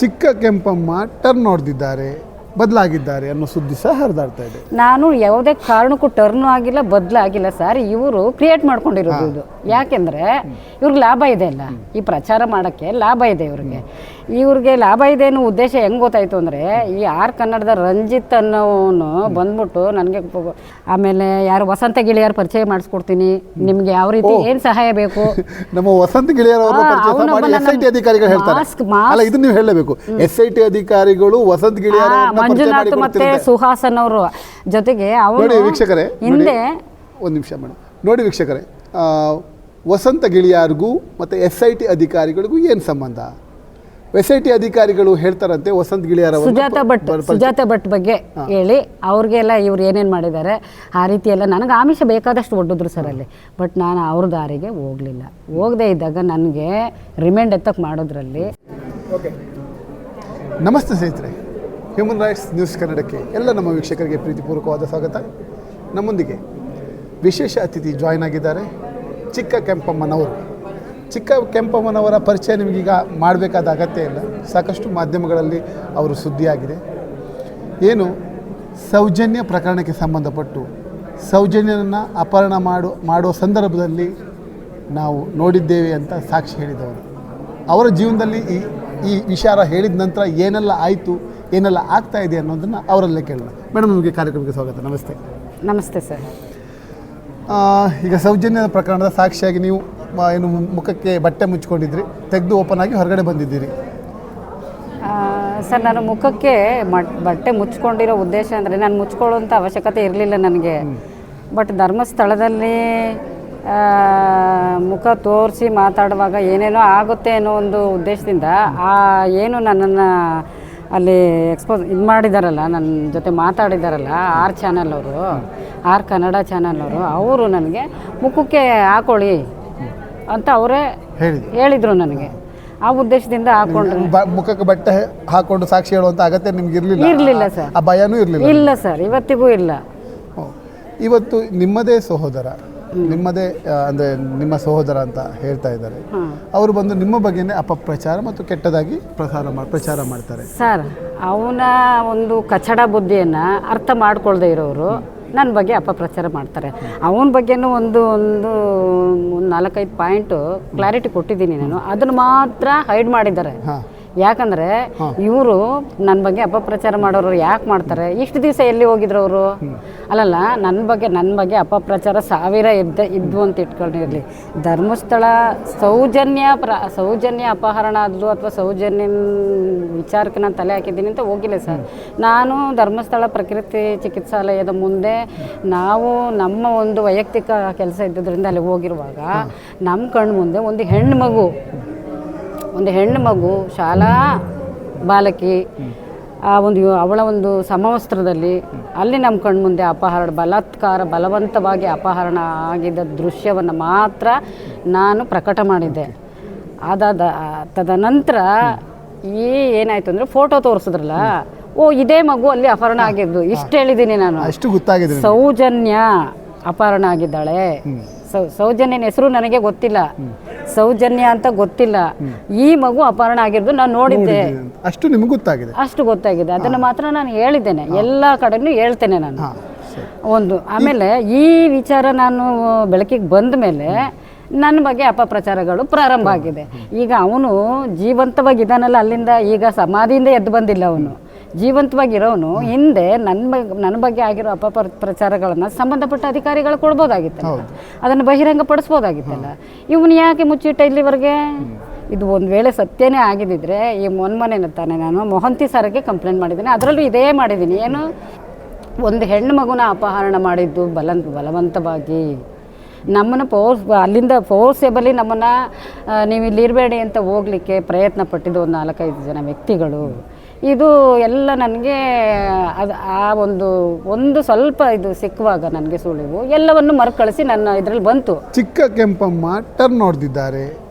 ಚಿಕ್ಕ ಕೆಂಪಮ್ಮ ಟರ್ನ್ ಹೊಡೆದಿದ್ದಾರೆ, ಬದಲಾಗಿದ್ದಾರೆ ಅನ್ನೋ ಸುದ್ದಿ ಸಹ ಹರಿದಾಡ್ತಾ ಇದೆ. ನಾನು ಯಾವುದೇ ಕಾರಣಕ್ಕೂ ಟರ್ನು ಆಗಿಲ್ಲ, ಬದಲಾಗಿಲ್ಲ ಸರ್. ಇವರು ಕ್ರಿಯೇಟ್ ಮಾಡ್ಕೊಂಡಿರೋದು ಇದು. ಯಾಕೆಂದರೆ ಇವ್ರಿಗೆ ಲಾಭ ಇದೆ ಅಲ್ಲ, ಈ ಪ್ರಚಾರ ಮಾಡೋಕ್ಕೆ ಲಾಭ ಇದೆ ಇವ್ರಿಗೆ ಲಾಭ ಇದೆ ಅನ್ನೋ ಉದ್ದೇಶ ಹೆಂಗೆ ಗೊತ್ತಾಯಿತು ಅಂದರೆ, ಈ ಕನ್ನಡದ ರಂಜಿತ್ ಅನ್ನೋನು ಬಂದ್ಬಿಟ್ಟು ನನಗೆ, ಆಮೇಲೆ ಯಾರು ವಸಂತ ಗಿಳಿಯರ್ ಪರಿಚಯ ಮಾಡಿಸ್ಕೊಡ್ತೀನಿ, ನಿಮ್ಗೆ ಯಾವ ರೀತಿ ಏನು ಸಹಾಯ ಬೇಕು, ನಮ್ಮ ವಸಂತ ಗಿಳಿಯರ್ SIT ಅಧಿಕಾರಿಗಳು ಹೇಳ್ತಾರೆ. ಅಲ್ಲ, ಇದು ನೀವು ಹೇಳಬೇಕು. SIT ಅಧಿಕಾರಿಗಳು ವಸಂತ ಗಿಳಿಯರ್, ಮಂಜುನಾಥ್ ಮತ್ತೆ ಸುಹಾಸನ್ ಅವರು ಜೊತೆಗೆ ನೋಡಿ ವೀಕ್ಷಕರೇ, ಹಿಂದೆ ಒಂದು ನಿಮಿಷ ಮೇಡಮ್. ನೋಡಿ ವೀಕ್ಷಕರೇ, ವಸಂತ ಗಿಳಿಯಾರ್ಗೂ ಮತ್ತು SIT ಅಧಿಕಾರಿಗಳಿಗೂ ಏನು ಸಂಬಂಧ? SIT ಅಧಿಕಾರಿಗಳು ಹೇಳ್ತಾರಂತೆ ವಸಂತ ಗಿಳಿಯಾರ್ ಸುಜಾತ ಭಟ್ ಬಗ್ಗೆ ಹೇಳಿ ಅವ್ರಿಗೆಲ್ಲ ಇವ್ರು ಏನೇನು ಮಾಡಿದ್ದಾರೆ ಆ ರೀತಿ ಎಲ್ಲ ನನಗೆ ಆಮಿಷ ಬೇಕಾದಷ್ಟು ಒಡ್ಡಿದ್ರು ಸರ್ ಅಲ್ಲಿ. ಬಟ್ ನಾನು ಅವ್ರ ದಾರಿಗೆ ಹೋಗದೇ ಇದ್ದಾಗ ನನಗೆ ರಿಮೈಂಡ್ ಎತ್ತಕ್ಕೆ ಮಾಡೋದ್ರಲ್ಲಿ. ನಮಸ್ತೆ ಸ್ನೇಹಿತರೆ, ಹ್ಯೂಮನ್ ರೈಟ್ಸ್ ನ್ಯೂಸ್ ಕನ್ನಡಕ್ಕೆ ಎಲ್ಲ ನಮ್ಮ ವೀಕ್ಷಕರಿಗೆ ಪ್ರೀತಿಪೂರ್ವಕವಾದ ಸ್ವಾಗತ. ನಮ್ಮೊಂದಿಗೆ ವಿಶೇಷ ಅತಿಥಿ ಜಾಯ್ನ್ ಆಗಿದ್ದಾರೆ, ಚಿಕ್ಕ ಕೆಂಪಮ್ಮನವರು. ಚಿಕ್ಕ ಕೆಂಪಮ್ಮನವರ ಪರಿಚಯ ನಿಮಗೀಗ ಮಾಡಬೇಕಾದ ಅಗತ್ಯ ಇಲ್ಲ, ಸಾಕಷ್ಟು ಮಾಧ್ಯಮಗಳಲ್ಲಿ ಅವರು ಸುದ್ದಿಯಾಗಿದೆ. ಏನು ಸೌಜನ್ಯ ಪ್ರಕರಣಕ್ಕೆ ಸಂಬಂಧಪಟ್ಟು ಸೌಜನ್ಯನನ್ನು ಅಪಹರಣ ಮಾಡುವ ಸಂದರ್ಭದಲ್ಲಿ ನಾವು ನೋಡಿದ್ದೇವೆ ಅಂತ ಸಾಕ್ಷಿ ಹೇಳಿದವರು. ಅವರ ಜೀವನದಲ್ಲಿ ಈ ವಿಚಾರ ಹೇಳಿದ ನಂತರ ಏನೆಲ್ಲ ಆಯಿತು, ಏನೆಲ್ಲ ಆಗ್ತಾ ಇದೆ ಅನ್ನೋದನ್ನು ಅವರಲ್ಲೇ ಕೇಳೋಣ. ಮೇಡಮ್, ನಿಮಗೆ ಕಾರ್ಯಕ್ರಮಕ್ಕೆ ಸ್ವಾಗತ. ನಮಸ್ತೆ. ನಮಸ್ತೆ ಸರ್. ಈಗ ಸೌಜನ್ಯದ ಪ್ರಕರಣದ ಸಾಕ್ಷಿಯಾಗಿ ನೀವು ಏನು ಮುಖಕ್ಕೆ ಬಟ್ಟೆ ಮುಚ್ಕೊಂಡಿದ್ರಿ, ತೆಗೆದು ಓಪನ್ ಆಗಿ ಹೊರಗಡೆ ಬಂದಿದ್ದೀರಿ. ಸರ್, ನಾನು ಮುಖಕ್ಕೆ ಬಟ್ಟೆ ಮುಚ್ಕೊಂಡಿರೋ ಉದ್ದೇಶ ಅಂದರೆ, ನಾನು ಮುಚ್ಕೊಳ್ಳೋಂಥ ಅವಶ್ಯಕತೆ ಇರಲಿಲ್ಲ ನನಗೆ. ಬಟ್ ಧರ್ಮಸ್ಥಳದಲ್ಲಿ ಮುಖ ತೋರಿಸಿ ಮಾತಾಡುವಾಗ ಏನೇನೋ ಆಗುತ್ತೆ ಅನ್ನೋ ಒಂದು ಉದ್ದೇಶದಿಂದ ಏನು ನನ್ನನ್ನು ಅಲ್ಲಿ ಇದು ಮಾಡಿದಾರಲ್ಲ, ನನ್ನ ಜೊತೆ ಮಾತಾಡಿದಾರಲ್ಲ ಚಾನಲ್ ಅವರು, ಕನ್ನಡ ಚಾನಲ್ ಅವರು ನನಗೆ ಮುಖಕ್ಕೆ ಹಾಕೊಳ್ಳಿ ಅಂತ ಅವರೇ ಹೇಳಿದರು ನನಗೆ. ಆ ಉದ್ದೇಶದಿಂದ ಹಾಕೊಂಡ್ರೆ ಮುಖಕ್ಕೆ ಬಟ್ಟೆ ಹಾಕೊಂಡು ಸಾಕ್ಷಿ ಹೇಳುವಂಥ ಅಗತ್ಯ ನಿಮ್ಗೆ ಇರಲಿಲ್ಲ ಸರ್. ಆ ಭಯನೂ ಇರಲಿಲ್ಲ? ಇಲ್ಲ ಸರ್, ಇವತ್ತಿಗೂ ಇಲ್ಲ. ಇವತ್ತು ನಿಮ್ಮದೇ ಸಹೋದರ, ನಿಮ್ಮದೇ ಅಂದರೆ ನಿಮ್ಮ ಸಹೋದರ ಅಂತ ಹೇಳ್ತಾ ಇದ್ದಾರೆ, ಅವರು ಬಂದು ನಿಮ್ಮ ಬಗ್ಗೆನೇ ಅಪಪ್ರಚಾರ ಮತ್ತು ಕೆಟ್ಟದಾಗಿ ಪ್ರಚಾರ ಮಾಡ್ತಾರೆ ಸರ್. ಅವನ ಒಂದು ಕಚಡ ಬುದ್ಧಿಯನ್ನು ಅರ್ಥ ಮಾಡ್ಕೊಳ್ದೇ ಇರೋರು ನನ್ನ ಬಗ್ಗೆ ಅಪಪ್ರಚಾರ ಮಾಡ್ತಾರೆ. ಅವನ ಬಗ್ಗೆನೂ ಒಂದು 4-5 ಪಾಯಿಂಟು ಕ್ಲಾರಿಟಿ ಕೊಟ್ಟಿದ್ದೀನಿ ನಾನು, ಅದನ್ನು ಮಾತ್ರ ಹೈಡ್ ಮಾಡಿದ್ದಾರೆ. ಯಾಕಂದರೆ ಇವರು ನನ್ನ ಬಗ್ಗೆ ಅಪಪ್ರಚಾರ ಮಾಡೋರು ಯಾಕೆ ಮಾಡ್ತಾರೆ? ಇಷ್ಟು ದಿವಸ ಎಲ್ಲಿ ಹೋಗಿದ್ರು ಅವರು? ಅಲ್ಲಲ್ಲ, ನನ್ನ ಬಗ್ಗೆ ಅಪಪ್ರಚಾರ 1000 ಇದ್ವು ಅಂತ ಇಟ್ಕೊಂಡಿರಲಿ. ಧರ್ಮಸ್ಥಳ ಸೌಜನ್ಯ ಅಪಹರಣ ಆದ್ಲು ಅಥವಾ ಸೌಜನ್ಯ ವಿಚಾರಕ್ಕೆ ನಾನು ತಲೆ ಹಾಕಿದ್ದೀನಿ ಅಂತ ಹೋಗಿಲ್ಲ ಸರ್. ನಾನು ಧರ್ಮಸ್ಥಳ ಪ್ರಕೃತಿ ಚಿಕಿತ್ಸಾಲಯದ ಮುಂದೆ ನಾವು ನಮ್ಮ ಒಂದು ವೈಯಕ್ತಿಕ ಕೆಲಸ ಇದ್ದಿದ್ದರಿಂದ ಅಲ್ಲಿ ಹೋಗಿರುವಾಗ ನಮ್ಮ ಕಣ್ಣು ಮುಂದೆ ಒಂದು ಹೆಣ್ಣು ಮಗು ಶಾಲಾ ಬಾಲಕಿ ಅವಳ ಒಂದು ಸಮವಸ್ತ್ರದಲ್ಲಿ ಅಲ್ಲಿ ನಮ್ಮ ಕಣ್ಮುಂದೆ ಬಲವಂತವಾಗಿ ಅಪಹರಣ ಆಗಿದ್ದ ದೃಶ್ಯವನ್ನು ಮಾತ್ರ ನಾನು ಪ್ರಕಟ ಮಾಡಿದ್ದೆ. ತದನಂತರ ಏನಾಯಿತು ಅಂದರೆ, ಫೋಟೋ ತೋರಿಸಿದ್ರಲ್ಲ, ಇದೇ ಮಗು ಅಲ್ಲಿ ಅಪಹರಣ ಆಗಿದ್ದು, ಇಷ್ಟು ಹೇಳಿದ್ದೀನಿ ನಾನು. ಅಷ್ಟು ಗೊತ್ತಾಗಿದೆ. ಸೌಜನ್ಯ ಅಪಹರಣ ಆಗಿದ್ದಾಳೆ. ಸೌಜನ್ಯನ ಹೆಸರು ನನಗೆ ಗೊತ್ತಿಲ್ಲ, ಸೌಜನ್ಯ ಅಂತ ಗೊತ್ತಿಲ್ಲ. ಈ ಮಗು ಅಪಹರಣ ಆಗಿರೋದು ನಾನು ನೋಡಿದ್ದೆ, ಅಷ್ಟು ನಿಮಗೆ ಗೊತ್ತಾಗಿದೆ. ಅಷ್ಟು ಗೊತ್ತಾಗಿದೆ. ಅದನ್ನು ಮಾತ್ರ ನಾನು ಹೇಳಿದ್ದೇನೆ, ಎಲ್ಲ ಕಡೆನೂ ಹೇಳ್ತೇನೆ ನಾನು. ಒಂದು ಆಮೇಲೆ ಈ ವಿಚಾರ ನಾನು ಬೆಳಕಿಗೆ ಬಂದ ಮೇಲೆ ನನ್ನ ಬಗ್ಗೆ ಅಪಪ್ರಚಾರಗಳು ಪ್ರಾರಂಭ ಆಗಿದೆ. ಈಗ ಅವನು ಜೀವಂತವಾಗಿದ್ದಾನಲ್ಲ, ಅಲ್ಲಿಂದ ಈಗ ಸಮಾಧಿಯಿಂದ ಎದ್ದು ಬಂದಿಲ್ಲ. ಅವನು ಜೀವಂತವಾಗಿರೋನು ಹಿಂದೆ ನನ್ನ ಬಗ್ಗೆ ಆಗಿರೋ ಅಪಪ್ರಚಾರಗಳನ್ನು ಸಂಬಂಧಪಟ್ಟ ಅಧಿಕಾರಿಗಳು ಕೊಡ್ಬೋದಾಗಿತ್ತಲ್ಲ, ಅದನ್ನು ಬಹಿರಂಗ ಪಡಿಸ್ಬೋದಾಗಿತ್ತಲ್ಲ. ಇವನು ಯಾಕೆ ಮುಚ್ಚಿಟ್ಟ ಇಲ್ಲಿವರೆಗೆ? ಇದು ಒಂದು ವೇಳೆ ಸತ್ಯನೇ ಆಗಿದ್ದಿದ್ರೆ ಈ ಮೊನ್ನೆ ತಾನೆ ನಾನು ಮೊಹಂತಿ ಸರ್ಗೆ ಕಂಪ್ಲೇಂಟ್ ಮಾಡಿದ್ದೀನಿ. ಅದರಲ್ಲೂ ಇದೇ ಮಾಡಿದ್ದೀನಿ. ಏನು, ಒಂದು ಹೆಣ್ಣು ಮಗುನ ಅಪಹರಣ ಮಾಡಿದ್ದು ಬಲವಂತವಾಗಿ ನಮ್ಮನ್ನು ಅಲ್ಲಿಂದ ಫೋರ್ಸೇಬಲಿ ನಮ್ಮನ್ನು ನೀವು ಇಲ್ಲಿ ಇರಬೇಡಿ ಅಂತ ಹೋಗಲಿಕ್ಕೆ ಪ್ರಯತ್ನ ಪಟ್ಟಿದ್ದು 4-5 ಜನ ವ್ಯಕ್ತಿಗಳು. ಇದು ಎಲ್ಲ ನನಗೆ ಒಂದು ಸ್ವಲ್ಪ ಇದು ಸಿಕ್ಕುವಾಗ ನನಗೆ ಸುಳಿವು ಎಲ್ಲವನ್ನು ಮರುಕಳಿಸಿ ನನ್ನ ಇದರಲ್ಲಿ ಬಂತು. ಚಿಕ್ಕ ಕೆಂಪಮ್ಮ ಟರ್ನ್ ಹೊಡೆದಿದ್ದಾರೆ,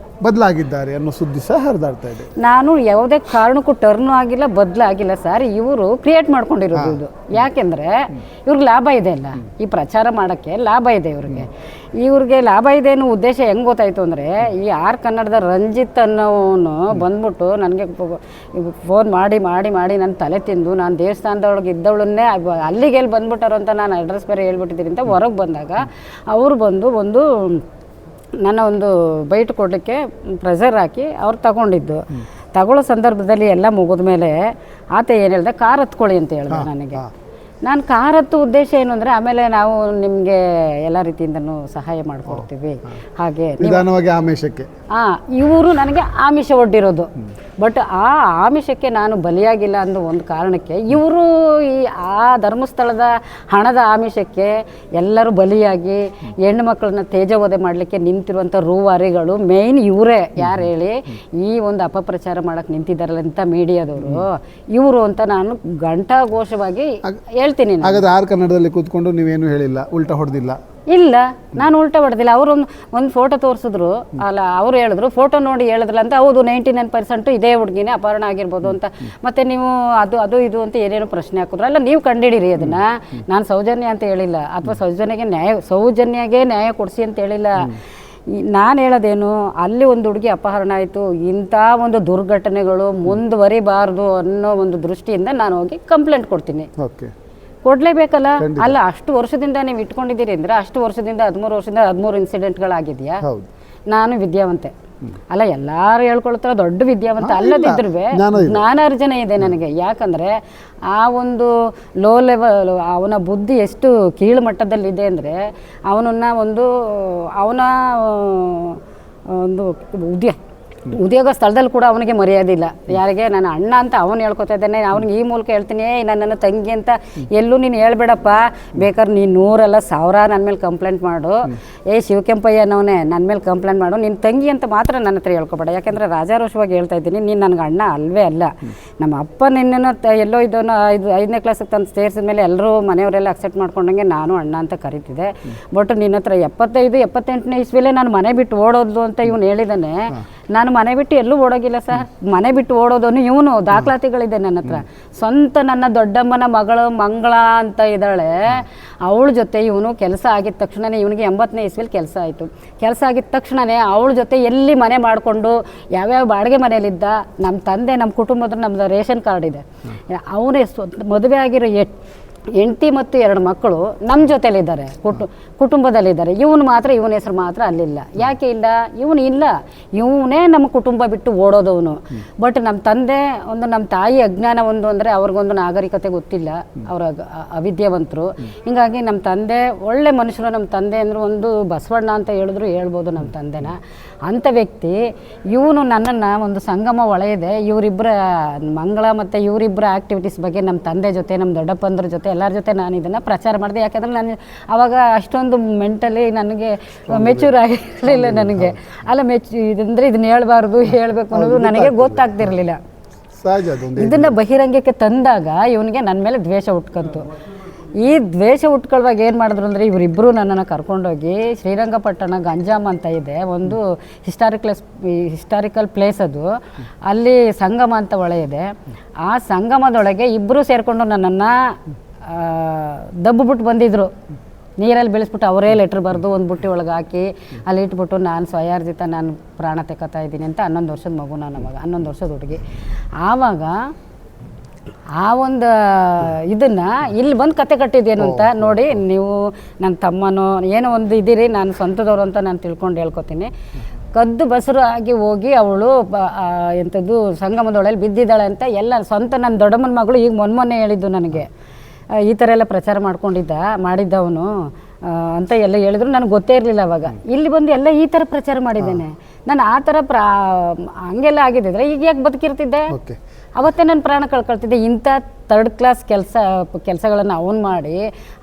ಬದಲಾಗಿದ್ದಾರೆ ಅನ್ನೋ ಸುದ್ದಿ ಸಹ ಹರಿದಾಡ್ತಾ ಇದೆ. ನಾನು ಯಾವುದೇ ಕಾರಣಕ್ಕೂ ಟರ್ನು ಆಗಿಲ್ಲ, ಬದಲಾಗಿಲ್ಲ ಸರ್. ಇವರು ಕ್ರಿಯೇಟ್ ಮಾಡ್ಕೊಂಡಿರೋದು ಇದು. ಯಾಕೆಂದರೆ ಇವ್ರಿಗೆ ಲಾಭ ಇದೆ ಅಲ್ಲ, ಈ ಪ್ರಚಾರ ಮಾಡೋಕ್ಕೆ ಲಾಭ ಇದೆ ಇವ್ರಿಗೆ ಲಾಭ ಇದೆ ಅನ್ನೋ ಉದ್ದೇಶ ಹೆಂಗೆ ಗೊತ್ತಾಯಿತು ಅಂದರೆ, ಈ ಆರ್ ಕನ್ನಡದ ರಂಜಿತ್ ಅನ್ನೋನು ಬಂದ್ಬಿಟ್ಟು ನನಗೆ ಫೋನ್ ಮಾಡಿ ಮಾಡಿ ಮಾಡಿ ನನ್ನ ತಲೆ ತಿಂದು, ನಾನು ದೇವಸ್ಥಾನದೊಳಗೆ ಇದ್ದವಳನ್ನೇ ಅಲ್ಲಿಗೆ ಎಲ್ಲಿ ಬಂದ್ಬಿಟ್ಟಾರೋ ಅಂತ ನಾನು ಅಡ್ರೆಸ್ ಬೇರೆ ಹೇಳ್ಬಿಟ್ಟಿದ್ದೀನಿ ಅಂತ ಹೊರಗೆ ಬಂದಾಗ ಅವರು ಬಂದು ನನ್ನ ಒಂದು ಬೈಟ್ ಕೊಡಲಿಕ್ಕೆ ಪ್ರೆಷರ್ ಹಾಕಿ ಅವ್ರು ತಗೊಳ್ಳೋ ಸಂದರ್ಭದಲ್ಲಿ ಎಲ್ಲ ಮುಗಿದ ಮೇಲೆ ಆತ ಏನು ಹೇಳ್ದೆ, ಕಾರ್ ಹತ್ಕೊಳ್ಳಿ ಅಂತ ಹೇಳ್ದೆ ನನಗೆ. ನಾನು ಕಾರ್ ಹತ್ತು ಉದ್ದೇಶ ಏನು ಅಂದರೆ, ಆಮೇಲೆ ನಾವು ನಿಮಗೆ ಎಲ್ಲ ರೀತಿಯಿಂದನೂ ಸಹಾಯ ಮಾಡಿಕೊಡ್ತೀವಿ ಹಾಗೆ ನಿಧಾನವಾಗಿ ಆಮಿಷಕ್ಕೆ. ಇವರು ನನಗೆ ಆಮಿಷ ಒಡ್ಡಿರೋದು. ಬಟ್ ಆ ಆಮಿಷಕ್ಕೆ ನಾನು ಬಲಿಯಾಗಿಲ್ಲ ಅನ್ನೋ ಒಂದು ಕಾರಣಕ್ಕೆ ಇವರು ಆ ಧರ್ಮಸ್ಥಳದ ಹಣದ ಆಮಿಷಕ್ಕೆ ಎಲ್ಲರೂ ಬಲಿಯಾಗಿ ಹೆಣ್ಣು ಮಕ್ಕಳನ್ನ ತೇಜವಧೆ ಮಾಡಲಿಕ್ಕೆ ನಿಂತಿರುವಂಥ ರೂವಾರಿಗಳು ಮೇಯ್ನ್ ಇವರೇ. ಯಾರು ಹೇಳಿ, ಈ ಒಂದು ಅಪಪ್ರಚಾರ ಮಾಡೋಕ್ಕೆ ನಿಂತಿದ್ದಾರಲ್ಲ ಅಂತ ಮೀಡಿಯಾದವರು ಇವರು ಅಂತ ನಾನು ಘಂಟಾಘೋಷವಾಗಿ ಹೇಳ್ತೀನಿ. ಹಾಗಾದ್ರೆ ಆರ್ ಕನ್ನಡದಲ್ಲಿ ಕೂತ್ಕೊಂಡು ನೀವೇನು ಹೇಳಿಲ್ಲ, ಉಲ್ಟಾ ಹೊಡೆದಿಲ್ಲ? ಇಲ್ಲ, ನಾನು ಉಲ್ಟಾ ಹೊಡೆದಿಲ್ಲ. ಅವರು ಒಂದು ಫೋಟೋ ತೋರಿಸಿದ್ರು ಅಲ್ಲ, ಅವರು ಹೇಳಿದ್ರು ಫೋಟೋ ನೋಡಿ ಹೇಳಿದ್ರಲ್ಲ ಅಂತ. ಹೌದು, 99% ಇದೇ ಹುಡುಗಿನೇ ಅಪಹರಣ ಆಗಿರ್ಬೋದು ಅಂತ. ಮತ್ತೆ ನೀವು ಅದು ಇದು ಅಂತ ಏನೇನೋ ಪ್ರಶ್ನೆ ಹಾಕಿದ್ರು. ಅಲ್ಲ, ನೀವು ಕಂಡುಹಿಡಿರಿ ಅದನ್ನ. ನಾನು ಸೌಜನ್ಯ ಅಂತ ಹೇಳಿಲ್ಲ, ಅಥವಾ ಸೌಜನ್ಯಗೆ ನ್ಯಾಯ ಕೊಡಿಸಿ ಅಂತ ಹೇಳಿಲ್ಲ. ನಾನು ಹೇಳೋದೇನು, ಅಲ್ಲಿ ಒಂದು ಹುಡುಗಿ ಅಪಹರಣ ಆಯಿತು, ಇಂಥ ಒಂದು ದುರ್ಘಟನೆಗಳು ಮುಂದುವರಿಬಾರ್ದು ಅನ್ನೋ ಒಂದು ದೃಷ್ಟಿಯಿಂದ ನಾನು ಹೋಗಿ ಕಂಪ್ಲೇಂಟ್ ಕೊಡ್ತೀನಿ. ಕೊಡಲೇಬೇಕಲ್ಲ. ಅಲ್ಲ, ಅಷ್ಟು ವರ್ಷದಿಂದ ನೀವು ಇಟ್ಕೊಂಡಿದ್ದೀರಿ ಅಂದರೆ, ಅಷ್ಟು ವರ್ಷದಿಂದ 13 ವರ್ಷದಿಂದ 13 ಇನ್ಸಿಡೆಂಟ್ಗಳಾಗಿದೆಯಾ? ನಾನು ವಿದ್ಯಾವಂತೆ ಅಲ್ಲ, ಎಲ್ಲರೂ ಹೇಳ್ಕೊಳ್ತಾರ ದೊಡ್ಡ ವಿದ್ಯಾವಂತ ಅಲ್ಲದಿದ್ರೂ ಜ್ಞಾನಾರ್ಜನೆ ಇದೆ ನನಗೆ. ಯಾಕಂದರೆ ಆ ಒಂದು ಲೋ ಲೆವೆಲ್ ಅವನ ಬುದ್ಧಿ ಎಷ್ಟು ಕೀಳು ಮಟ್ಟದಲ್ಲಿದೆ ಅಂದರೆ, ಅವನ ಒಂದು ಉದ್ಯೋಗ ಸ್ಥಳದಲ್ಲಿ ಕೂಡ ಅವನಿಗೆ ಮರ್ಯಾದೆ ಇಲ್ಲ. ಯಾರಿಗೆ ನನ್ನ ಅಣ್ಣ ಅಂತ ಅವನು ಹೇಳ್ಕೊತಾ ಇದ್ದಾನೆ, ಅವ್ನಿಗೆ ಈ ಮೂಲಕ ಹೇಳ್ತೀನಿ, ನನ್ನ ತಂಗಿ ಅಂತ ಎಲ್ಲೂ ನೀನು ಹೇಳ್ಬೇಡಪ್ಪ, ಬೇಕಾದ್ರೆ ನೀನು 100 ಅಲ್ಲ 1000 ನನ್ನ ಮೇಲೆ ಕಂಪ್ಲೇಂಟ್ ಮಾಡು. ಶಿವಕೆಂಪಯ್ಯ ಅನ್ನೋನೇ ನನ್ನ ಮೇಲೆ ಕಂಪ್ಲೇಂಟ್ ಮಾಡು, ನಿನ್ನ ತಂಗಿ ಅಂತ ಮಾತ್ರ ನನ್ನ ಹತ್ರ ಹೇಳ್ಕೊಬೇಡ. ಯಾಕೆಂದರೆ ರಾಜಾರೋಷವಾಗಿ ಹೇಳ್ತಾ ಇದ್ದೀನಿ, ನೀನು ನನಗೆ ಅಣ್ಣ ಅಲ್ವೇ ಅಲ್ಲ. ನಮ್ಮ ಅಪ್ಪ ನಿನ್ನನ್ನು ಎಲ್ಲೋ ಇದನ್ನು 5ನೇ ಕ್ಲಾಸಿಗೆ ತಂದು ಸೇರಿಸಿದ ಮೇಲೆ ಎಲ್ಲರೂ ಮನೆಯವರೆಲ್ಲ ಅಕ್ಸೆಪ್ಟ್ ಮಾಡ್ಕೊಂಡಂಗೆ ನಾನು ಅಣ್ಣ ಅಂತ ಕರಿತಿದ್ದೆ. ಬಟ್ ನಿನ್ನ ಹತ್ರ 75-78ನೇ ಇಸ್ವಿಲೇ ನಾನು ಮನೆ ಬಿಟ್ಟು ಓಡೋದು ಅಂತ ಇವನು ಹೇಳಿದ್ದಾನೆ. ನಾನು ಮನೆ ಬಿಟ್ಟು ಎಲ್ಲೂ ಓಡೋಗಿಲ್ಲ ಸರ್. ಮನೆ ಬಿಟ್ಟು ಓಡೋದನ್ನು ಇವನು ದಾಖಲಾತಿಗಳಿದೆ ನನ್ನ ಹತ್ರ. ಸ್ವಂತ ನನ್ನ ದೊಡ್ಡಮ್ಮನ ಮಗಳು ಮಂಗಳ ಅಂತ ಇದ್ದಾಳೆ, ಅವಳ ಜೊತೆ ಇವನು ಕೆಲಸ ಆಗಿದ ತಕ್ಷಣವೇ, ಇವನಿಗೆ 80ನೇ ಇಸ್ವಿಲಿ ಕೆಲಸ ಆಯಿತು. ಕೆಲಸ ಆಗಿದ ತಕ್ಷಣವೇ ಅವಳ ಜೊತೆ ಎಲ್ಲಿ ಮನೆ ಮಾಡಿಕೊಂಡು ಯಾವ್ಯಾವ ಬಾಡಿಗೆ ಮನೆಯಲ್ಲಿದ್ದ. ನಮ್ಮ ತಂದೆ, ನಮ್ಮ ಕುಟುಂಬದ ನಮ್ಮದು ರೇಷನ್ ಕಾರ್ಡ್ ಇದೆ. ಅವನೇ ಮದುವೆ ಆಗಿರೋ ಹೆಂಡತಿ ಮತ್ತು 2 ಮಕ್ಕಳು ನಮ್ಮ ಜೊತೆಲಿದ್ದಾರೆ, ಕುಟುಂಬದಲ್ಲಿದ್ದಾರೆ. ಇವನ ಹೆಸರು ಮಾತ್ರ ಅಲ್ಲಿಲ್ಲ. ಯಾಕೆ ಇಲ್ಲ? ಇವನೇ ನಮ್ಮ ಕುಟುಂಬ ಬಿಟ್ಟು ಓಡೋದವನು. ಬಟ್ ನಮ್ಮ ತಂದೆ ನಮ್ಮ ತಾಯಿ ಅಜ್ಞಾನ ಅಂದರೆ ಅವ್ರಿಗೊಂದು ನಾಗರಿಕತೆ ಗೊತ್ತಿಲ್ಲ, ಅವರ ಅವಿದ್ಯಾವಂತರು. ಹೀಗಾಗಿ ನಮ್ಮ ತಂದೆ ಒಳ್ಳೆ ಮನುಷ್ಯರು. ನಮ್ಮ ತಂದೆ ಅಂದರೆ ಒಂದು ಬಸವಣ್ಣ ಅಂತ ಹೇಳಿದ್ರು ಹೇಳ್ಬೋದು ನಮ್ಮ ತಂದೆನ. ಅಂಥ ವ್ಯಕ್ತಿ ಇವನು ನನ್ನನ್ನು ಒಂದು ಸಂಗಮ ವಲಯದೆ ಇವರಿಬ್ಬರ ಮಂಗಳ ಮತ್ತು ಇವರಿಬ್ಬರ ಆ್ಯಕ್ಟಿವಿಟೀಸ್ ಬಗ್ಗೆ ನಮ್ಮ ತಂದೆ ಜೊತೆ, ನಮ್ಮ ದೊಡ್ಡಪ್ಪಂದ್ರ ಜೊತೆ, ಎಲ್ಲರ ಜೊತೆ ನಾನು ಇದನ್ನು ಪ್ರಚಾರ ಮಾಡಿದೆ. ಯಾಕಂದರೆ ನಾನು ಆವಾಗ ಅಷ್ಟೊಂದು ಮೆಂಟಲಿ ನನಗೆ ಮೆಚ್ಯೂರ್ ಆಗಿರಲಿಲ್ಲ. ನನಗೆ ಇದಂದರೆ ಇದನ್ನ ಹೇಳಬಾರ್ದು, ಹೇಳಬೇಕು ಅನ್ನೋದು ನನಗೆ ಗೊತ್ತಾಗ್ತಿರಲಿಲ್ಲ. ಇದನ್ನು ಬಹಿರಂಗಕ್ಕೆ ತಂದಾಗ ಇವನಿಗೆ ನನ್ನ ಮೇಲೆ ದ್ವೇಷ ಹುಟ್ಕಂತು. ಈ ದ್ವೇಷ ಹುಟ್ಕೊಳ್ಳುವಾಗ ಏನು ಮಾಡಿದ್ರು ಅಂದರೆ, ಇವರಿಬ್ಬರು ನನ್ನನ್ನು ಕರ್ಕೊಂಡೋಗಿ ಶ್ರೀರಂಗಪಟ್ಟಣ ಗಂಜಾಮ್ ಅಂತ ಇದೆ, ಒಂದು ಹಿಸ್ಟಾರಿಕಲ್ ಪ್ಲೇಸ್ ಅದು. ಅಲ್ಲಿ ಸಂಗಮ ಅಂತ ಹೊಳೆ ಇದೆ. ಆ ಸಂಗಮದೊಳಗೆ ಇಬ್ಬರು ಸೇರಿಕೊಂಡು ನನ್ನನ್ನು ದಬ್ಬುಬಿಟ್ಟು ಬಂದಿದ್ದರು. ನೀರಲ್ಲಿ ಬೆಳೆಸ್ಬಿಟ್ಟು ಅವರೇ ಲೆಟ್ರ್ ಬರೆದು ಒಂದು ಬುಟ್ಟಿ ಒಳಗೆ ಹಾಕಿ ಅಲ್ಲಿ ಇಟ್ಬಿಟ್ಟು, ನಾನು ಸ್ವಯಾರ್ಜಿತ ನಾನು ಪ್ರಾಣ ತೆಕ್ಕೋತಾ ಇದ್ದೀನಿ ಅಂತ. 11 ವರ್ಷದ ಮಗು ನಾನು ಅವಾಗ, 11 ವರ್ಷದ ಹುಡುಗಿ. ಆವಾಗ ಆ ಒಂದು ಇದನ್ನು ಇಲ್ಲಿ ಬಂದು ಕತೆ ಕಟ್ಟಿದ್ದೇನು ಅಂತ ನೋಡಿ. ನೀವು ನನ್ನ ತಮ್ಮನೋ ಏನೋ ಒಂದು ಇದ್ದೀರಿ, ನಾನು ಸ್ವಂತದವರು ಅಂತ ನಾನು ತಿಳ್ಕೊಂಡು ಹೇಳ್ಕೊತೀನಿ. ಕದ್ದು ಬಸರು ಆಗಿ ಹೋಗಿ ಅವಳು ಎಂಥದ್ದು ಸಂಗಮದೊಳಲ್ಲಿ ಬಿದ್ದಿದ್ದಾಳೆ ಅಂತ ಎಲ್ಲ ಸ್ವಂತ ನನ್ನ ದೊಡ್ಡಮ್ಮನ ಮಗಳು ಈಗ ಮೊನ್ನೆ ಹೇಳಿದ್ದು ನನಗೆ. ಈ ಥರ ಎಲ್ಲ ಪ್ರಚಾರ ಮಾಡಿದ್ದವನು ಅಂತ ಎಲ್ಲ ಹೇಳಿದ್ರು. ನನಗೆ ಗೊತ್ತೇ ಇರಲಿಲ್ಲ ಅವಾಗ. ಇಲ್ಲಿ ಬಂದು ಎಲ್ಲ ಈ ಥರ ಪ್ರಚಾರ ಮಾಡಿದ್ದೇನೆ ನಾನು. ಆ ಥರ ಹಂಗೆಲ್ಲ ಆಗಿದ್ದಿದ್ರೆ ಈಗ ಯಾಕೆ ಬದುಕಿರ್ತಿದ್ದೆ? ಅವತ್ತೇ ನನ್ನ ಪ್ರಾಣ ಕಳ್ಕೊಳ್ತಿದ್ದೆ. ಇಂಥ 3rd ಕ್ಲಾಸ್ ಕೆಲಸಗಳನ್ನು ಅವನು ಮಾಡಿ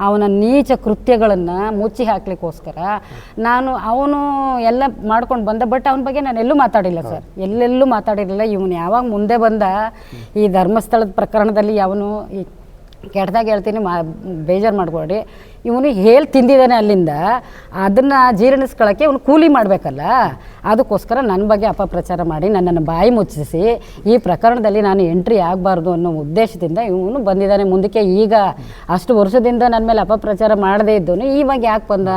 ಅವನ ನೀಚ ಕೃತ್ಯಗಳನ್ನು ಮುಚ್ಚಿ ಹಾಕ್ಲಿಕ್ಕೋಸ್ಕರ ಅವನು ಎಲ್ಲ ಮಾಡ್ಕೊಂಡು ಬಂದ. ಬಟ್ ಅವನ ಬಗ್ಗೆ ನಾನು ಎಲ್ಲೂ ಮಾತಾಡಿಲ್ಲ ಸರ್, ಎಲ್ಲೆಲ್ಲೂ ಮಾತಾಡಿರಲಿಲ್ಲ. ಇವನು ಯಾವಾಗ ಮುಂದೆ ಬಂದ ಈ ಧರ್ಮಸ್ಥಳದ ಪ್ರಕರಣದಲ್ಲಿ ಅವನು ಕೆಟ್ಟದಾಗ ಹೇಳ್ತೀನಿ, ಬೇಜಾರು ಮಾಡ್ಕೊಡಿ. ಇವನು ಹೇಳಿ ತಿಂದಿದ್ದಾನೆ ಅಲ್ಲಿಂದ, ಅದನ್ನು ಜೀರ್ಣಿಸ್ಕೊಳ್ಳೋಕ್ಕೆ ಇವನು ಕೂಲಿ ಮಾಡಬೇಕಲ್ಲ. ಅದಕ್ಕೋಸ್ಕರ ನನ್ನ ಬಗ್ಗೆ ಅಪಪ್ರಚಾರ ಮಾಡಿ ನನ್ನನ್ನು ಬಾಯಿ ಮುಚ್ಚಿಸಿ ಈ ಪ್ರಕರಣದಲ್ಲಿ ನಾನು ಎಂಟ್ರಿ ಆಗಬಾರ್ದು ಅನ್ನೋ ಉದ್ದೇಶದಿಂದ ಇವನು ಬಂದಿದ್ದಾನೆ ಮುಂದಕ್ಕೆ. ಈಗ ಅಷ್ಟು ವರ್ಷದಿಂದ ನನ್ನ ಮೇಲೆ ಅಪಪ್ರಚಾರ ಮಾಡದೇ ಇದ್ದವನು ಇವಾಗ ಯಾಕೆ ಬಂದ?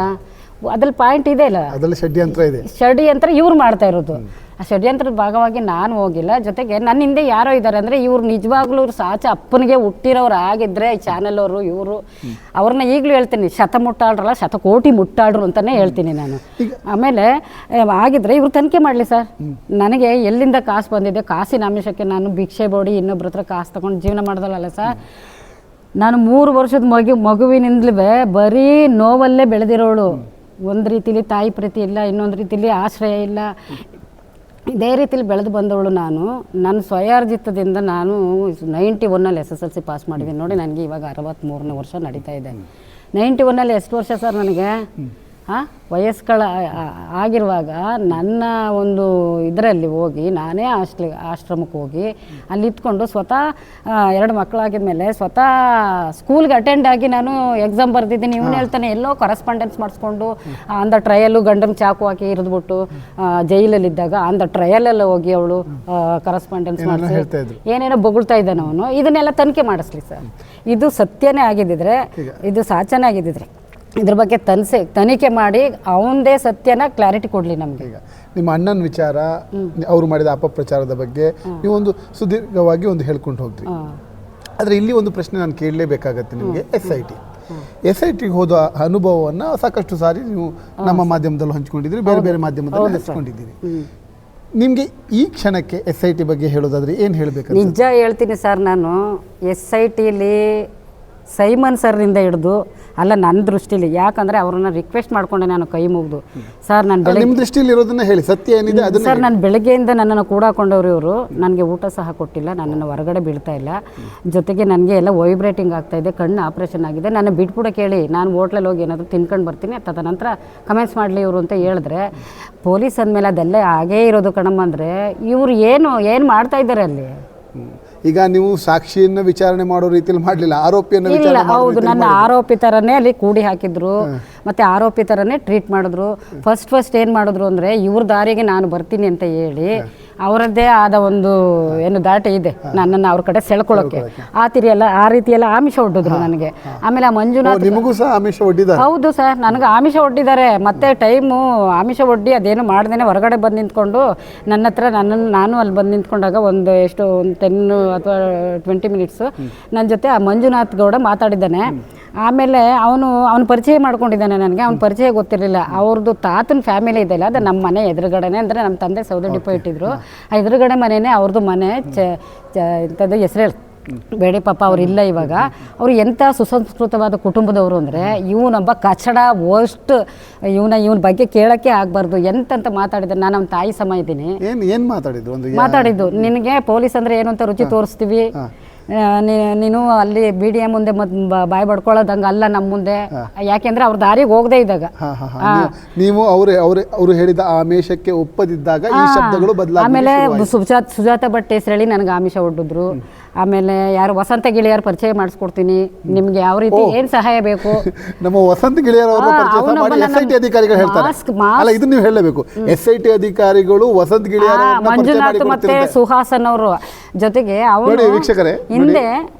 ಅದ್ರಲ್ಲಿ ಪಾಯಿಂಟ್ ಇದೆ ಇಲ್ಲ, ಅದರಲ್ಲಿ ಷಡ್ಯಂತ್ರ ಇದೆ. ಷಡ್ಯಂತ್ರ ಇವ್ರು ಮಾಡ್ತಾ ಇರೋದು. ಆ ಷಡ್ಯಂತ್ರದ ಭಾಗವಾಗಿ ನಾನು ಹೋಗಿಲ್ಲ. ಜೊತೆಗೆ ನನ್ನ ಹಿಂದೆ ಯಾರೋ ಇದ್ದಾರೆ ಅಂದರೆ ಇವ್ರು ನಿಜವಾಗ್ಲೂ ಸಾಚ ಅಪ್ಪನಿಗೆ ಹುಟ್ಟಿರೋರು ಆಗಿದ್ದರೆ ಈ ಚಾನೆಲ್ ಅವರು ಇವರು ಅವ್ರನ್ನ ಈಗಲೂ ಹೇಳ್ತೀನಿ, ಶತಮುಟ್ಟಾಳ್ರಲ್ಲ ಶತಕೋಟಿ ಮುಟ್ಟಾಳ್ರು ಅಂತಲೇ ಹೇಳ್ತೀನಿ ನಾನು. ಆಮೇಲೆ ಆಗಿದ್ರೆ ಇವ್ರು ತನಿಖೆ ಮಾಡಲಿ ಸರ್. ನನಗೆ ಎಲ್ಲಿಂದ ಕಾಸು ಬಂದಿದೆ, ಕಾಸಿನ ಅಂಶಕ್ಕೆ ನಾನು ಭಿಕ್ಷೆ ಬೋಡಿ ಇನ್ನೊಬ್ರ ಹತ್ರ ಕಾಸು ತಗೊಂಡು ಜೀವನ ಮಾಡ್ದಲ್ಲ ಸರ್. ನಾನು 3 ವರ್ಷದ ಮಗುವಿನಿಂದಲೂ ಬರೀ ನೋವಲ್ಲೇ ಬೆಳೆದಿರೋಳು. ಒಂದು ರೀತಿಲಿ ತಾಯಿ ಪ್ರೀತಿ ಇಲ್ಲ, ಇನ್ನೊಂದು ರೀತಿಲಿ ಆಶ್ರಯ ಇಲ್ಲ, ಇದೇ ರೀತಿಲಿ ಬೆಳೆದು ಬಂದವಳು ನಾನು. ನನ್ನ ಸ್ವಯಾರ್ಜಿತದಿಂದ ನಾನು 91ರಲ್ಲಿ SSLC ಪಾಸ್ ಮಾಡಿದ್ದೀನಿ ನೋಡಿ. ನನಗೆ ಇವಾಗ 63ನೇ ವರ್ಷ ನಡೀತಾ ಇದೆ. 91ರಲ್ಲಿ ಎಷ್ಟು ವರ್ಷ ಸರ್ ನನಗೆ? ವಯಸ್ಕಳ ಆಗಿರುವಾಗ ನನ್ನ ಒಂದು ಇದರಲ್ಲಿ ಹೋಗಿ ನಾನೇ ಆಶ್ರಮಕ್ಕೆ ಹೋಗಿ ಅಲ್ಲಿ ಇತ್ಕೊಂಡು ಸ್ವತಃ 2 ಮಕ್ಕಳಾಗಿದ ಮೇಲೆ ಸ್ವತಃ ಸ್ಕೂಲ್ಗೆ ಅಟೆಂಡ್ ಆಗಿ ನಾನು ಎಕ್ಸಾಮ್ ಬರೆದಿದ್ದೀನಿ. ಇವನು ಹೇಳ್ತಾನೆ ಎಲ್ಲೋ ಕರೆಸ್ಪಾಂಡೆನ್ಸ್ ಮಾಡಿಸ್ಕೊಂಡು ಆನ್ ದ ಟ್ರಯಲ್ಲು ಗಂಡನ ಚಾಕು ಹಾಕಿ ಇರಿದ್ಬಿಟ್ಟು ಜೈಲಲ್ಲಿದ್ದಾಗ ಆನ್ ದ ಟ್ರಯಲಲ್ಲಿ ಹೋಗಿ ಅವಳು ಕರೆಸ್ಪಾಂಡೆನ್ಸ್ ಮಾಡಿಸಿ ಏನೇನೋ ಬೊಗಳ್ತಾ ಇದ್ದಾನೆ ಅವನು. ಇದನ್ನೆಲ್ಲ ತನಿಖೆ ಮಾಡಿಸ್ಲಿ ಸರ್. ಇದು ಸತ್ಯನೇ ಆಗಿದ್ದಿದ್ರೆ, ಇದು ಸಾಚನೇ ಆಗಿದ್ದಿದ್ರೆ ಇದ್ರ ಬಗ್ಗೆ ತನಿಖೆ ಮಾಡಿ ಅವನದೇ ಸತ್ಯನ ಕ್ಲಾರಿಟಿ ಕೊಡಲಿ ನಮಗೆ. ಈಗ ನಿಮ್ಮ ಅಣ್ಣನ ವಿಚಾರ, ಅವರು ಮಾಡಿದ ಅಪಪ್ರಚಾರದ ಬಗ್ಗೆ ನೀವೊಂದು ಸುದೀರ್ಘವಾಗಿ ಒಂದು ಹೇಳ್ಕೊಂಡು ಹೋಗ್ತೀರಿ. ಆದರೆ ಇಲ್ಲಿ ಒಂದು ಪ್ರಶ್ನೆ ನಾನು ಕೇಳಲೇಬೇಕಾಗತ್ತೆ ನಿಮಗೆ. SITಗೆ ಹೋದ ಅನುಭವವನ್ನು ಸಾಕಷ್ಟು ಸಾರಿ ನೀವು ನಮ್ಮ ಮಾಧ್ಯಮದಲ್ಲೂ ಹಂಚ್ಕೊಂಡಿದ್ದೀರಿ, ಬೇರೆ ಬೇರೆ ಮಾಧ್ಯಮದಲ್ಲಿ ಹಂಚ್ಕೊಂಡಿದ್ದೀರಿ. ನಿಮಗೆ ಈ ಕ್ಷಣಕ್ಕೆ SIT ಬಗ್ಗೆ ಹೇಳೋದಾದ್ರೆ ಏನು ಹೇಳಬೇಕು? ನಿಜ ಹೇಳ್ತೀನಿ ಸರ್, ನಾನು SITಲಿ ಸೈಮನ್ ಸರ್ರಿಂದ ಹಿಡಿದು ಅಲ್ಲ ನನ್ನ ದೃಷ್ಟಿಲಿ, ಯಾಕಂದರೆ ಅವ್ರನ್ನ ರಿಕ್ವೆಸ್ಟ್ ಮಾಡಿಕೊಂಡೆ ನಾನು ಕೈ ಮುಗಿದು. ಸರ್ ನಾನು ನಿಮ್ಮ ದೃಷ್ಟಿಯಲ್ಲಿ ಇರೋದನ್ನ ಹೇಳಿ, ಸತ್ಯ ಏನಿದೆ ಅದನ್ನ. ಸರ್ ನಾನು ಬೆಳಗ್ಗೆಯಿಂದ ನನ್ನನ್ನು ಕೂಡ ಹಾಕೊಂಡವ್ರು ಇವರು, ನನಗೆ ಊಟ ಸಹ ಕೊಟ್ಟಿಲ್ಲ, ನನ್ನನ್ನು ಹೊರಗಡೆ ಬೀಳ್ತಾ ಇಲ್ಲ, ಜೊತೆಗೆ ನನಗೆ ಎಲ್ಲ ವೈಬ್ರೇಟಿಂಗ್ ಆಗ್ತಾ ಇದೆ, ಕಣ್ಣು ಆಪ್ರೇಷನ್ ಆಗಿದೆ, ನನ್ನ ಬಿಟ್ಬಿಡೋಕೆ ಹೇಳಿ ನಾನು ಹೋಟ್ಲಲ್ಲಿ ಹೋಗಿ ಏನಾದರೂ ತಿನ್ಕೊಂಡು ಬರ್ತೀನಿ, ತದನಂತರ ಕಮೆಂಟ್ಸ್ ಮಾಡಲಿ ಇವರು ಅಂತ ಹೇಳಿದ್ರೆ, ಪೊಲೀಸ್ ಅಂದಮೇಲೆ ಅದೆಲ್ಲ ಹಾಗೇ ಇರೋದು ಕಣಮ್ಮ. ಅಂದರೆ ಇವರು ಏನು ಮಾಡ್ತಾ ಇದ್ದಾರೆ ಅಲ್ಲಿ? ಈಗ ನೀವು ಸಾಕ್ಷಿಯನ್ನು ವಿಚಾರಣೆ ಮಾಡೋ ರೀತಿಯಲ್ಲಿ ಮಾಡಲಿಲ್ಲ, ಆರೋಪಿಯನ್ನು ಇಲ್ಲ. ಹೌದು, ನನ್ನ ಆರೋಪಿ ಥರನೇ ಅಲ್ಲಿ ಕೂಡಿ ಹಾಕಿದ್ರು, ಮತ್ತು ಆರೋಪಿ ಥರನೇ ಟ್ರೀಟ್ ಮಾಡಿದ್ರು. ಫಸ್ಟ್ ಏನು ಮಾಡಿದ್ರು ಅಂದರೆ, ಇವ್ರ ದಾರಿಗೆ ನಾನು ಬರ್ತೀನಿ ಅಂತ ಹೇಳಿ ಅವರದ್ದೇ ಆದ ಒಂದು ಏನು ದಾಟಿ ಇದೆ ನನ್ನನ್ನು ಅವ್ರ ಕಡೆ ಸೆಳ್ಕೊಳ್ಳೋಕ್ಕೆ. ಆ ರೀತಿಯೆಲ್ಲ ಆಮಿಷ ಒಡ್ಡಿದ್ರು ನನಗೆ. ಆಮೇಲೆ ಆ ಮಂಜುನಾಥ್, ನಿಮಗೂ ಸಹ ಆಮಿಷ ಒಡ್ಡಿದ್ದಾರೆ? ಹೌದು ಸರ್, ನನಗೆ ಆಮಿಷ ಒಡ್ಡಿದ್ದಾರೆ. ಮತ್ತೆ ಟೈಮು ಆಮಿಷ ಒಡ್ಡಿ ಅದೇನು ಮಾಡ್ದೇನೆ ಹೊರಗಡೆ ಬಂದು ನಿಂತ್ಕೊಂಡು ನನ್ನ ಹತ್ರ ನಾನು ಅಲ್ಲಿ ಬಂದು ನಿಂತ್ಕೊಂಡಾಗ ಒಂದು 10 ಅಥವಾ 20 ಮಿನಿಟ್ಸು ನನ್ನ ಜೊತೆ ಆ ಮಂಜುನಾಥ್ ಗೌಡ ಮಾತಾಡಿದ್ದಾನೆ. ಆಮೇಲೆ ಅವನು ಪರಿಚಯ ಮಾಡ್ಕೊಂಡಿದ್ದಾನೆ ನನಗೆ. ಅವ್ನ ಪರಿಚಯ ಗೊತ್ತಿರಲಿಲ್ಲ. ಅವ್ರದ್ದು ತಾತನ ಫ್ಯಾಮಿಲಿ ಇದೆಯಲ್ಲ, ಅದು ನಮ್ಮ ಮನೆ ಎದುರುಗಡೆನೆ, ಅಂದರೆ ನಮ್ಮ ತಂದೆ ಸೌದೆ ಡಿಪೋ ಇಟ್ಟಿದ್ರು, ಆ ಎದುರುಗಡೆ ಮನೆಯೇ ಅವ್ರದ್ದು ಮನೆ. ಇಂಥದ್ದು ಹೆಸರು ಬೇಡಿ ಪಾಪ ಅವ್ರು ಇಲ್ಲ ಇವಾಗ. ಅವರು ಎಂಥ ಸುಸಂಸ್ಕೃತವಾದ ಕುಟುಂಬದವರು ಅಂದರೆ, ಇವನೊಬ್ಬ ಕಚಡ ವರ್ಸ್ಟ್, ಇವನ ಬಗ್ಗೆ ಕೇಳೋಕ್ಕೆ ಆಗಬಾರ್ದು ಎಂತಂತ ಮಾತಾಡಿದ್ದಾರೆ. ನಾನು ಅವ್ನ ತಾಯಿ ಸಮ ಇದ್ದೀನಿ. ಏನು ಮಾತಾಡಿದ್ದು? ನಿನಗೆ ಪೊಲೀಸ್ ಅಂದರೆ ಏನು ಅಂತ ರುಚಿ ತೋರಿಸ್ತೀವಿ, ನೀನು ಅಲ್ಲಿ BDM ಮುಂದೆ ಬಾಯಿ ಬಡ್ಕೊಳ್ಳೋದಂಗೆ ಅಲ್ಲ ನಮ್ಮ ಮುಂದೆ, ಯಾಕೆಂದ್ರೆ ಅವ್ರ ದಾರಿಗೆ ಹೋಗದೆ ಇದ್ದಾಗ ನೀವು ಅವರು ಹೇಳಿದ ಆಮಿಷಕ್ಕೆ ಒಪ್ಪದಿದ್ದಾಗ ಈ ಶಬ್ದಗಳು ಬದಲಾಗಿ. ಆಮೇಲೆ ಸುಜಾತ ಭಟ್ ಹೆಸರೇಳಿ ನನಗೆ ಆಮಿಷ ಒಡ್ಡಿದ್ರು. ಆಮೇಲೆ ಯಾರು ವಸಂತ ಗಿಳಿಯಾರ್ ಪರಿಚಯ ಮಾಡಿಸ್ಕೊಡ್ತೀನಿ, ನಿಮ್ಗೆ ಯಾವ ರೀತಿ ಏನ್ ಸಹಾಯ ಬೇಕು. ನಮ್ಮ ವಸಂತ ಗಿಳಿಯಾರ್ SIT ಅಧಿಕಾರಿಗಳು ಹೇಳ್ತಾರೆ, ಅಲ್ಲ ಇದನ್ನ ನೀವು ಹೇಳಬೇಕು. SIT ಅಧಿಕಾರಿಗಳು ವಸಂತ ಗಿಳಿಯಾರ್, ಮಂಜುನಾಥ್ ಮತ್ತೆ ಸುಹಾಸನ್ ಅವರು ಜೊತೆಗೆ ಅವರು. ವೀಕ್ಷಕರೇ ಹಿಂದೆ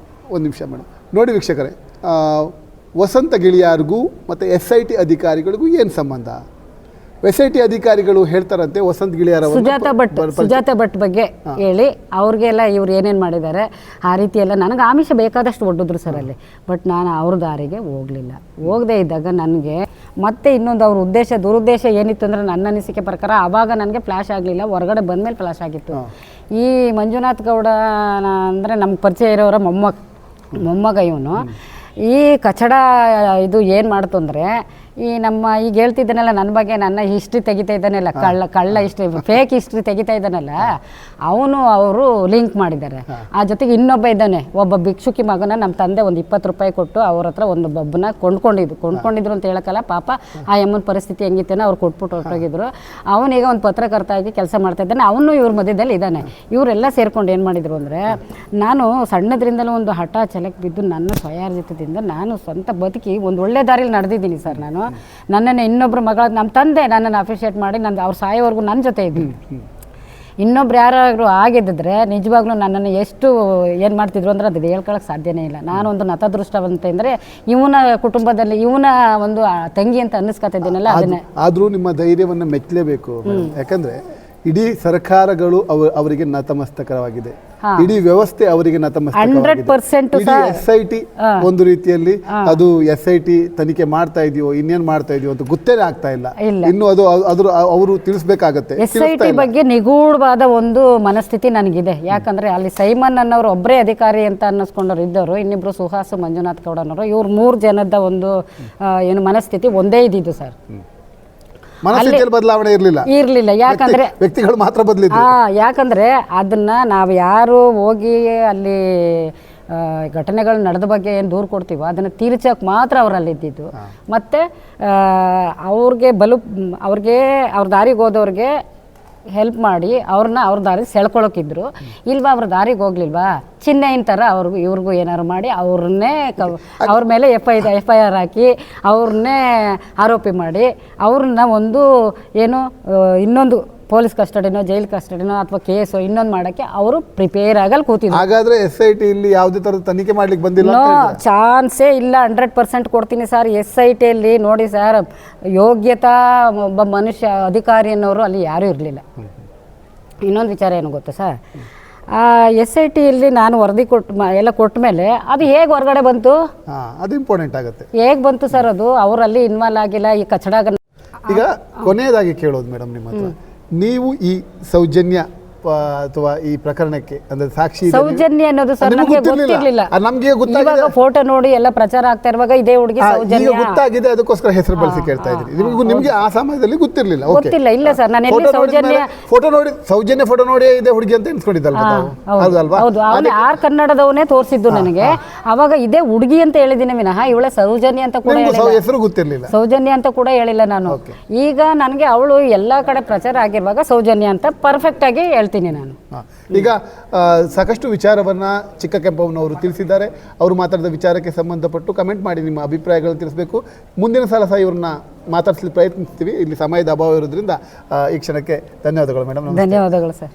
ಒಂದು ನಿಮಿಷ ಮೇಡಮ್ ನೋಡಿ ವೀಕ್ಷಕರೇ, ವಸಂತ ಗಿಳಿಯಾರ್ಗೂ ಮತ್ತು SIT ಅಧಿಕಾರಿಗಳಿಗೂ ಏನು ಸಂಬಂಧ? SIT ಅಧಿಕಾರಿಗಳು ಹೇಳ್ತಾರಂತೆ ವಸಂತ ಗಿಳಿಯಾರ್ ಸುಜಾತ ಭಟ್ ಬಗ್ಗೆ ಹೇಳಿ ಅವ್ರಿಗೆಲ್ಲ ಇವ್ರು ಏನೇನು ಮಾಡಿದ್ದಾರೆ ಆ ರೀತಿ ಎಲ್ಲ ನನಗೆ ಆಮಿಷ ಬೇಕಾದಷ್ಟು ಒಡ್ಡಿದ್ರು ಸರ್ ಅಲ್ಲಿ. ಬಟ್ ನಾನು ಅವ್ರ ದಾರಿಗೆ ಹೋಗದೇ ಇದ್ದಾಗ ನನಗೆ ಮತ್ತೆ ಇನ್ನೊಂದು ಅವ್ರ ದುರುದ್ದೇಶ ಏನಿತ್ತು ಅಂದರೆ, ನನ್ನ ಅನಿಸಿಕೆ ಪ್ರಕಾರ ಆವಾಗ ನನಗೆ ಫ್ಲ್ಯಾಶ್ ಆಗಲಿಲ್ಲ, ಹೊರಗಡೆ ಬಂದಮೇಲೆ ಫ್ಲ್ಯಾಶ್ ಆಗಿತ್ತು. ಈ ಮಂಜುನಾಥ್ ಗೌಡ ಅಂದರೆ ನಮ್ಗೆ ಪರಿಚಯ ಇರೋರ ಮೊಮ್ಮಗ ಇವನು. ಈ ಕಚಡ ಇದು ಏನು ಮಾಡ್ತು ಅಂದರೆ, ಈ ನಮ್ಮ ಈಗ ಹೇಳ್ತಿದ್ದಾನಲ್ಲ ನನ್ನ ಬಗ್ಗೆ ನನ್ನ ಹಿಸ್ಟ್ರಿ ತೆಗಿತಾ ಇದ್ದಾನಲ್ಲ ಕಳ್ಳ ಹಿಸ್ಟ್ರಿ ಫೇಕ್ ಹಿಸ್ಟ್ರಿ ತೆಗಿತಾ ಇದ್ದಾನಲ್ಲ ಅವರು ಲಿಂಕ್ ಮಾಡಿದ್ದಾರೆ. ಆ ಜೊತೆಗೆ ಇನ್ನೊಬ್ಬ ಇದ್ದಾನೆ, ಒಬ್ಬ ಭಿಕ್ಷುಕಿ ಮಗನ ನಮ್ಮ ತಂದೆ ಒಂದು 20 ರೂಪಾಯಿ ಕೊಟ್ಟು ಅವ್ರ ಹತ್ರ ಒಂದು ಬಬ್ಬನ ಕೊಂಡ್ಕೊಂಡಿದ್ರು ಅಂತ ಹೇಳಕ್ಕಲ್ಲ, ಪಾಪ ಆ ಅಮ್ಮನ ಪರಿಸ್ಥಿತಿ ಹೆಂಗಿತ್ತೇನೋ ಅವ್ರು ಕೊಟ್ಬಿಟ್ಟು ಹೊರಟೋಗಿದ್ರು. ಅವನೀಗ ಒಂದು ಪತ್ರಕರ್ತ ಆಗಿ ಕೆಲಸ ಮಾಡ್ತಾ ಇದ್ದಾನೆ, ಅವನು ಇವ್ರ ಮಧ್ಯದಲ್ಲಿ ಇದ್ದಾನೆ. ಇವರೆಲ್ಲ ಸೇರ್ಕೊಂಡು ಏನು ಮಾಡಿದ್ರು ಅಂದರೆ, ನಾನು ಸಣ್ಣದ್ರಿಂದಲೂ ಒಂದು ಹಠ ಛಲಕ್ಕೆ ಬಿದ್ದು ನನ್ನ ಸ್ವಯಾರ್ಜಿತದಿಂದ ನಾನು ಸ್ವಂತ ಬದುಕಿ ಒಂದು ಒಳ್ಳೆ ದಾರಿಯಲ್ಲಿ ನಡೆದಿದ್ದೀನಿ ಸರ್. ನನ್ನನ್ನು ಇನ್ನೊಬ್ಬರು ಮಗಳ ನಮ್ಮ ತಂದೆ ನನ್ನನ್ನು ಅಪ್ರಿಷಿಯೇಟ್ ಮಾಡಿ ಅವ್ರು ಸಾಯೋವರೆಗೂ ನನ್ನ ಜೊತೆ ಇದ್ದೀನಿ. ಇನ್ನೊಬ್ರು ಯಾರಾದರೂ ಆಗಿದ್ದರೆ ನಿಜವಾಗ್ಲೂ ನನ್ನನ್ನು ಎಷ್ಟು ಏನು ಮಾಡ್ತಿದ್ರು ಅಂದರೆ ಅದು ಹೇಳ್ಕೊಳಕ್ಕೆ ಸಾಧ್ಯನೇ ಇಲ್ಲ. ನಾನೊಂದು ನತದೃಷ್ಟವಂತೆ ಅಂದರೆ ಇವನ ಕುಟುಂಬದಲ್ಲಿ ಇವನ ಒಂದು ತಂಗಿ ಅಂತ ಅನ್ನಿಸ್ಕೊತಿದ್ದೀನಲ್ಲ ಅದನ್ನೇ. ಆದರೂ ನಿಮ್ಮ ಧೈರ್ಯವನ್ನು ಮೆಚ್ಚಲೇಬೇಕು. ಯಾಕಂದರೆ ಇಡೀ ಸರ್ಕಾರಗಳು ಅವರಿಗೆ ನತಮಸ್ತಕವಾಗಿದೆ, ಇಡೀ ವ್ಯವಸ್ಥೆ ಅವರಿಗೆ ನತಮಸ್ತಕವಾಗಿದೆ. SIT ಒಂದು ರೀತಿಯಲ್ಲಿ ಅದು SIT ತನಿಖೆ ಮಾಡ್ತಾ ಇದೆಯೋ ಇನ್ನೇನು ಮಾಡ್ತಾ ಇದೆಯೋ ಅಂತ ಗೊತ್ತೇ ಆಗ್ತಾ ಇಲ್ಲ. ಇನ್ನು ಅದು ಅವರು ತಿಳಿಸ್ಬೇಕಾಗತ್ತೆ. SIT ಬಗ್ಗೆ ನಿಗೂಢವಾದ ಒಂದು ಮನಸ್ಥಿತಿ ನನಗಿದೆ. ಯಾಕಂದ್ರೆ ಅಲ್ಲಿ ಸೈಮನ್ ಅನ್ನೋರು ಒಬ್ಬರೇ ಅಧಿಕಾರಿ ಅಂತ ಅನ್ನಿಸ್ಕೊಂಡವ್ರು ಇದ್ದವರು, ಇನ್ನಿಬ್ರು ಸುಹಾಸು ಮಂಜುನಾಥ್ ಗೌಡನವರು, ಇವ್ರು 3 ಜನದ ಒಂದು ಏನು ಮನಸ್ಥಿತಿ ಒಂದೇ ಇದ್ದಿದ್ದು ಸರ್. ಮನಸ್ಥಿತಿಯಲ್ಲಿ ಬದಲಾವಣೆ ಇರಲಿಲ್ಲ. ಯಾಕಂದ್ರೆ ವ್ಯಕ್ತಿಗಳು ಮಾತ್ರ ಬದಲಿದ್ರು. ಯಾಕಂದ್ರೆ ಅದನ್ನ ನಾವು ಯಾರು ಹೋಗಿ ಅಲ್ಲಿ ಘಟನೆಗಳು ನಡೆದ ಬಗ್ಗೆ ಏನು ದೂರು ಕೊಡ್ತೀವೋ ಅದನ್ನು ತೀರ್ಚಕ್ಕೆ ಮಾತ್ರ ಅವರಲ್ಲಿ ಇದ್ದಿದ್ದು. ಮತ್ತು ಅವ್ರಿಗೆ ಅವ್ರ ದಾರಿಗೆ ಹೋದವ್ರಿಗೆ ಹೆಲ್ಪ್ ಮಾಡಿ ಅವ್ರ ದಾರಿ ಸೆಳ್ಕೊಳಕ್ಕಿದ್ರು. ಇಲ್ವಾ ಅವ್ರ ದಾರಿಗೆ ಹೋಗ್ಲಿಲ್ವಾ, ಚಿನ್ನೆಯಿನ ಥರ ಇವ್ರಿಗೂ ಏನಾದ್ರು ಮಾಡಿ ಅವ್ರನ್ನೇ ಅವ್ರ ಮೇಲೆ FIR ಹಾಕಿ ಅವ್ರನ್ನೇ ಆರೋಪಿ ಮಾಡಿ ಅವ್ರನ್ನ ಒಂದು ಏನು ಇನ್ನೊಂದು ಪೊಲೀಸ್ ಕಸ್ಟಡಿನೋ ಜೈಲ್ ಕಸ್ಟಡಿನೋ ಅಥವಾ ಕೇಸೋ ಇನ್ನೊಂದು ಮಾಡೋಕ್ಕೆ ಅವರು ಪ್ರಿಪೇರ್ ಆಗಲ್ಲಿ ಕೂತಿದ್ರು. ಹಾಗಾದ್ರೆ SIT ಇಲ್ಲಿ ಯಾವುದೇ ಥರದ ತನಿಖೆ ಮಾಡ್ಲಿಕ್ಕೆ ಬಂದಿಲ್ಲ? ಚಾನ್ಸೇ ಇಲ್ಲ. 100% ಕೊಡ್ತೀನಿ ಸರ್. SIT ಅಲ್ಲಿ ನೋಡಿ ಸರ್, ಯೋಗ್ಯತಾ ಒಬ್ಬ ಮನುಷ್ಯ ಅಧಿಕಾರಿ ಅನ್ನೋರು ಅಲ್ಲಿ ಯಾರೂ ಇರಲಿಲ್ಲ. ಇನ್ನೊಂದು ವಿಚಾರ ಏನು ಗೊತ್ತಾ ಸರ್, SIT ಅಲ್ಲಿ ನಾನು ವರದಿ ಎಲ್ಲ ಕೊಟ್ಟ ಮೇಲೆ ಅದು ಹೇಗೆ ಹೊರಗಡೆ ಬಂತು, ಅದು ಇಂಪಾರ್ಟೆಂಟ್ ಆಗುತ್ತೆ. ಹೇಗೆ ಬಂತು ಸರ್ ಅದು? ಅವರಲ್ಲಿ ಇನ್ವಾಲ್ವ್ ಆಗಿಲ್ಲ. ಈ ಕಚಡ ಈಗ ಕೊನೆಯದಾಗಿ ಕೇಳೋದು ಮೇಡಮ್ ನಿಮ್ಮ ಹತ್ರ, ನೀವು ಈ ಸೌಜನ್ಯ ಅಥವಾ ಈ ಪ್ರಕರಣಕ್ಕೆ ಅಂದ್ರೆ ಸಾಕ್ಷಿ ಸೌಜನ್ಯ ಅನ್ನೋದು ಸರ್ ನಮಗೆ ಗೊತ್ತಿರಲಿಲ್ಲ. ನಮಗೆ ಗೊತ್ತಾಗಿದೆ, ಫೋಟೋ ನೋಡಿ ಎಲ್ಲ ಪ್ರಚಾರ ಆಗ್ತಾ ಇರುವಾಗ ಇದೇ ಹುಡುಗಿ ಸೌಜನ್ಯ ಗೊತ್ತಾಗಿದೆ, ಅದಕ್ಕೋಸ್ಕರ ಹೆಸರು ಬಳಸಿ ಕೇಳ್ತಾ ಇದ್ದೀರಿ. ನಿಮಗೆ ಆ ಸಮಯದಲ್ಲಿ ಗೊತ್ತಿರಲಿಲ್ಲ? ಗೊತ್ತಿಲ್ಲ. ಇಲ್ಲ ಸರ್, ನಾನು ಎಲ್ಲಿ ಸೌಜನ್ಯ ಫೋಟೋ ನೋಡಿ ಇದೇ ಹುಡುಗಿ ಅಂತ ಎನ್ಸ್ಕೊಂಡಿದ್ದಲ್ವಾ? ಹೌದು, ಅವನೇ ಕನ್ನಡದವನೇ ತೋರಿಸಿದ್ದು ನನಗೆ. ಅವಾಗ ಇದೇ ಹುಡುಗಿ ಅಂತ ಹೇಳಿದ್ದೀನಿ ವಿನಃ ಇವಳೆ ಸೌಜನ್ಯ ಅಂತ ಕೂಡ ಹೆಸರು ಗೊತ್ತಿರಲಿಲ್ಲ, ಸೌಜನ್ಯ ಅಂತ ಕೂಡ ಹೇಳಿಲ್ಲ ನಾನು. ಈಗ ನನಗೆ ಅವಳು ಎಲ್ಲಾ ಕಡೆ ಪ್ರಚಾರ ಆಗಿರುವಾಗ ಸೌಜನ್ಯ ಅಂತ ಪರ್ಫೆಕ್ಟ್ ಆಗಿ ಹೇಳ್ತೀನಿ ನಾನು. ಈಗ ಸಾಕಷ್ಟು ವಿಚಾರವನ್ನ ಚಿಕ್ಕ ಕೆಂಪಮ್ಮನವರು ತಿಳಿಸಿದ್ದಾರೆ. ಅವರು ಮಾತಾಡಿದ ವಿಚಾರಕ್ಕೆ ಸಂಬಂಧಪಟ್ಟು ಕಮೆಂಟ್ ಮಾಡಿ ನಿಮ್ಮ ಅಭಿಪ್ರಾಯಗಳನ್ನು ತಿಳಿಸಬೇಕು. ಮುಂದಿನ ಸಲ ಸಹ ಇವ್ರನ್ನ ಮಾತಾಡಿಸಲು ಪ್ರಯತ್ನಿಸ್ತೀವಿ. ಇಲ್ಲಿ ಸಮಯದ ಅಭಾವ ಇರೋದ್ರಿಂದ ಈ ಕ್ಷಣಕ್ಕೆ ಧನ್ಯವಾದಗಳು ಮೇಡಮ್. ಧನ್ಯವಾದಗಳು ಸರ್.